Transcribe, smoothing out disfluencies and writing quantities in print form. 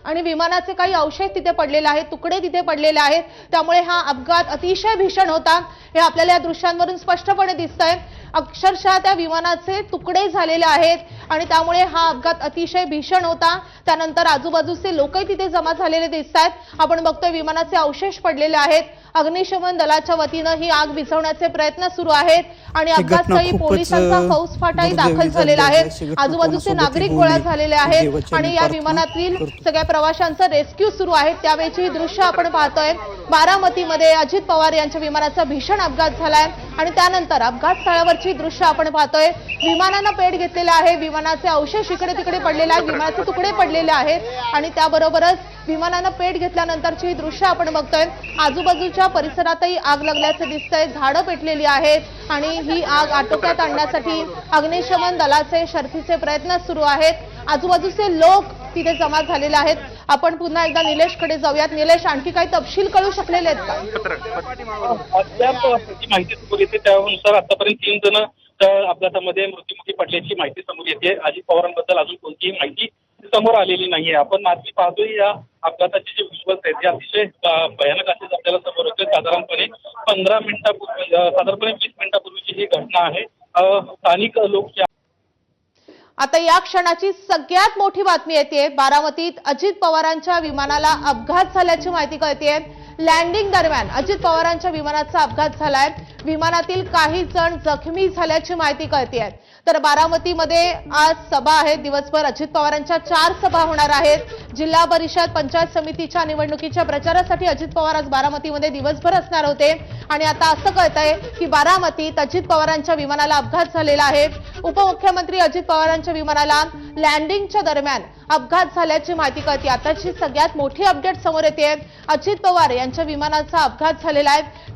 आणि विमानाचे काही अवशेष तिथे पडलेले आहेत, तुकडे तिथे पडलेले आहेत। त्यामुळे हा अपघात अतिशय भीषण होता, हे आपल्याला या दृश्यांवरून स्पष्टपणे दिसतंय। अक्षरशः त्या विमानाचे तुकडे झालेले आहेत आणि त्यामुळे हा अपघात अतिशय भीषण होता। त्यानंतर आजूबाजूचे लोकही तिथे जमा झालेले दिसतात। आपण बघतोय विमानाचे अवशेष पडलेले आहेत। अग्निशमन दलाच्या वतीने ही आग विझवण्याचे प्रयत्न सुरू आहेत आणि अपघातस्थळी पोलिसांचा फौजफाटाही दाखल झालेला आहे। आजूबाजूचे नागरिक गोळा झालेले आहेत आणि या विमानातील सगळ्या प्रवाशांचं रेस्क्यू सुरू आहे। त्यावेळची दृश्य आपण पाहतोय। बारामतीमध्ये अजित पवार यांच्या विमानाचा भीषण अपघात झालाय आणि त्यानंतर अपघात स्थळावरची दृश्य आपण पाहतोय। विमानानं पेट घेतलेलं आहे, विमानाचे अवशेष इकडे तिकडे पडलेले आहेत, विमानाचे तुकडे पडलेले आहेत आणि त्याबरोबरच विमानानं पेट घेतल्यानंतरची ही दृश्य आपण बघतोय। आजूबाजूच्या परिसरातही आग लागल्याचे दिसतंय, झाडं पेटलेली आहेत आणि ही आग आटोक्यात आणण्यासाठी अग्निशमन दलाचे शर्थीचे प्रयत्न सुरू आहेत। आजूबाजूचे लोक तिथे जमा झालेले आहेत। आपण पुन्हा एकदा निलेशकडे जाऊयात। निलेश, आणखी काही तपशील कळू शकलेले आहेत का? अद्याप माहिती समोर येते त्यानुसार आतापर्यंत 3 जण अपघातामध्ये मृत्युमुखी पडल्याची माहिती समोर येते। अजित पवारांबद्दल अजून कोणतीही माहिती समोर आलेली नाहीये। आपण मात्र पाहतोय या अपघाताचे जे विश्वास आहेत ते अतिशय भयानक असे आपल्याला समोर होते। साधारणपणे 15 मिनिटापूर्वी, साधारणपणे 20 मिनिटापूर्वीची ही घटना आहे। स्थानिक लोक आता या क्षणाची सगळ्यात मोठी बातमी येते। बारामतीत अजित पवारांच्या विमानाला अपघात झाल्याची माहिती कळतेय। लँडिंग दरम्यान अजित पवारांच्या विमानाचा अपघात झालाय। विमानातील काही जण जखमी झाल्याची माहिती कळतेय। तर बारामतीमध्ये आज सभा आहे, दिवसभर अजित पवारांच्या 4 सभा होणार आहेत। जिल्हा परिषद पंचायत समितीच्या निवडणुकीच्या प्रचारासाठी अजित पवार आज बारामतीमध्ये दिवसभर असणार होते आणि आता असं कळतंय की बारामतीत अजित पवारांच्या विमानाला अपघात झालेला आहे। उपमुख्यमंत्री अजित पवारांच्या विमानाला लँडिंगच्या दरम्यान अपघात झाल्याची माहिती कळते। आताची सगळ्यात मोठी अपडेट समोर येते, अजित पवार यांच्या विमानाचा अपघात झालेला आहे।